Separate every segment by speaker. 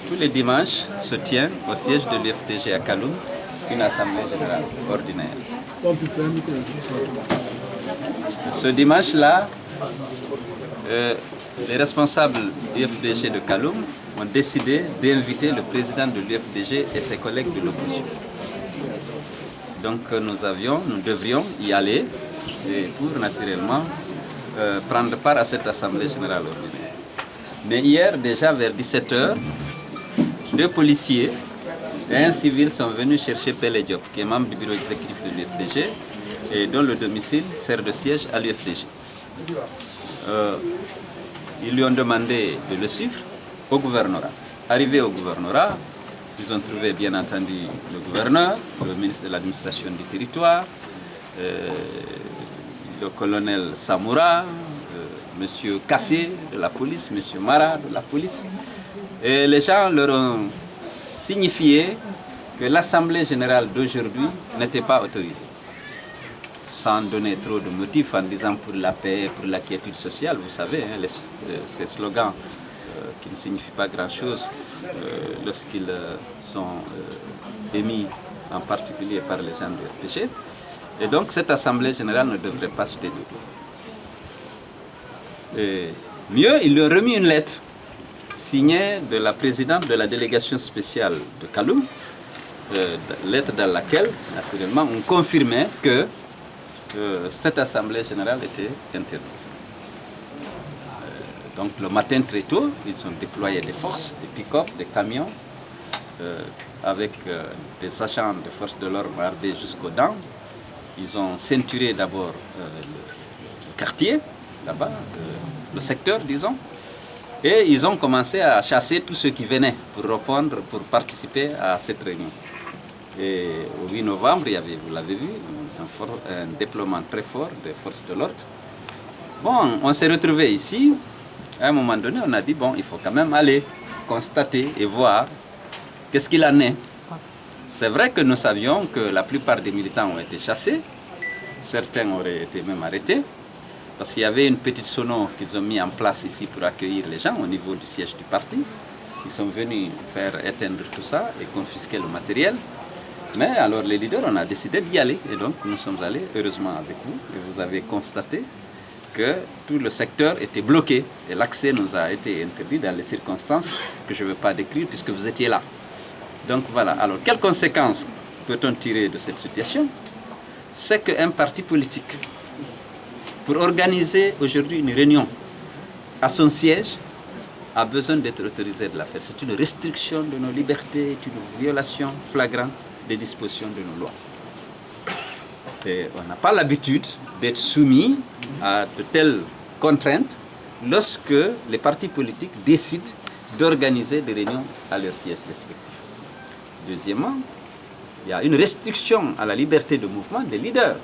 Speaker 1: Tous les dimanches se tient au siège de l'UFDG à Kaloum une assemblée générale ordinaire. Ce dimanche-là, les responsables du l'UFDG de Kaloum ont décidé d'inviter le président de l'UFDG et ses collègues de l'opposition. Donc nous devrions y aller pour naturellement prendre part à cette assemblée générale ordinaire. Mais hier, déjà vers 17 h, 2 policiers et un civil sont venus chercher Pelé Diop, qui est membre du bureau exécutif de l'UFDG et dont le domicile sert de siège à l'UFDG. Ils lui ont demandé de le suivre au gouvernorat. Arrivé au gouvernorat, ils ont trouvé bien entendu le gouverneur, le ministre de l'administration du territoire, le colonel Samoura, M. Kassé de la police, M. Mara de la police. Et les gens leur ont signifié que l'Assemblée générale d'aujourd'hui n'était pas autorisée. Sans donner trop de motifs, en disant pour la paix, pour la quiétude sociale, vous savez, hein, ces slogans qui ne signifient pas grand-chose lorsqu'ils sont émis en particulier par les gens du FPG. Et donc cette Assemblée générale ne devrait pas se tenir. Et mieux, il lui a remis une lettre signée de la présidente de la délégation spéciale de Kaloum, lettre dans laquelle, naturellement, on confirmait que cette Assemblée générale était interdite. Donc le matin très tôt, ils ont déployé des forces, des pick-up, des camions, avec des agents de forces de l'ordre armés jusqu'aux dents. Ils ont ceinturé d'abord le quartier, là-bas, le secteur, disons, et ils ont commencé à chasser tous ceux qui venaient pour répondre, pour participer à cette réunion. Et au 8 novembre, il y avait, vous l'avez vu, un déploiement très fort des forces de l'ordre. Bon, on s'est retrouvés ici. À un moment donné, on a dit, bon, il faut quand même aller constater et voir qu'est-ce qu'il en est. C'est vrai que nous savions que la plupart des militants ont été chassés. Certains auraient été même arrêtés. Parce qu'il y avait une petite sono qu'ils ont mis en place ici pour accueillir les gens au niveau du siège du parti. Ils sont venus faire éteindre tout ça et confisquer le matériel. Mais alors les leaders, on a décidé d'y aller. Et donc nous sommes allés, heureusement avec vous. Et vous avez constaté que tout le secteur était bloqué. Et l'accès nous a été interdit dans les circonstances que je ne veux pas décrire puisque vous étiez là. Donc voilà. Alors quelles conséquences peut-on tirer de cette situation? C'est qu'un parti politique, pour organiser aujourd'hui une réunion à son siège, a besoin d'être autorisé de la faire. C'est une restriction de nos libertés, c'est une violation flagrante des dispositions de nos lois. Et on n'a pas l'habitude d'être soumis à de telles contraintes lorsque les partis politiques décident d'organiser des réunions à leur siège respectif. Deuxièmement, il y a une restriction à la liberté de mouvement des leaders.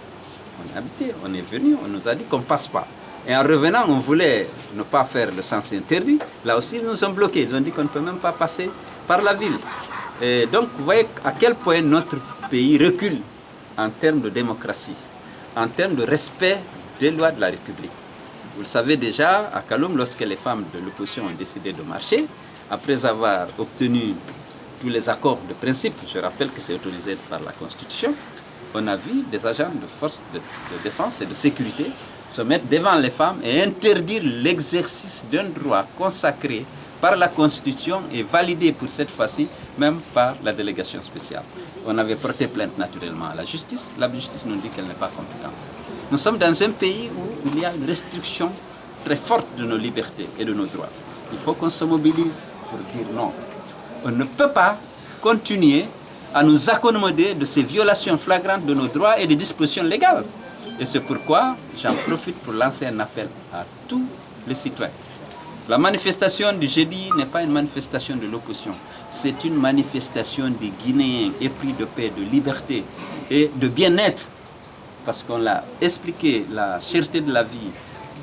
Speaker 1: On est habité, on est venu, on nous a dit qu'on ne passe pas. Et en revenant, on voulait ne pas faire le sens interdit. Là aussi, ils nous ont bloqués. Ils ont dit qu'on ne peut même pas passer par la ville. Et donc, vous voyez à quel point notre pays recule en termes de démocratie, en termes de respect des lois de la République. Vous le savez déjà, à Kaloum, lorsque les femmes de l'opposition ont décidé de marcher, après avoir obtenu tous les accords de principe, je rappelle que c'est autorisé par la Constitution, on a vu des agents de forces de défense et de sécurité se mettre devant les femmes et interdire l'exercice d'un droit consacré par la Constitution et validé pour cette fois-ci même par la délégation spéciale. On avait porté plainte naturellement à la justice nous dit qu'elle n'est pas compétente. Nous sommes dans un pays où il y a une restriction très forte de nos libertés et de nos droits. Il faut qu'on se mobilise pour dire non. On ne peut pas continuer à nous accommoder de ces violations flagrantes de nos droits et des dispositions légales. Et c'est pourquoi j'en profite pour lancer un appel à tous les citoyens. La manifestation du jeudi n'est pas une manifestation de l'opposition, c'est une manifestation des Guinéens épris de paix, de liberté et de bien-être. Parce qu'on l'a expliqué, la cherté de la vie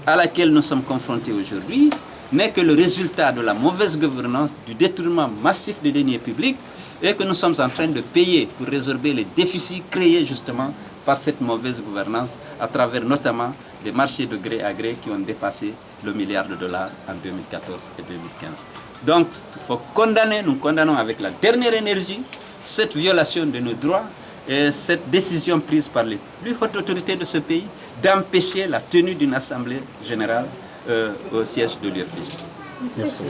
Speaker 1: à laquelle nous sommes confrontés aujourd'hui n'est que le résultat de la mauvaise gouvernance, du détournement massif des deniers publics et que nous sommes en train de payer pour résorber les déficits créés justement par cette mauvaise gouvernance à travers notamment des marchés de gré à gré qui ont dépassé le milliard de dollars en 2014 et 2015. Donc, il faut condamner, nous condamnons avec la dernière énergie cette violation de nos droits et cette décision prise par les plus hautes autorités de ce pays d'empêcher la tenue d'une assemblée générale au siège de l'UFDG.
Speaker 2: Merci.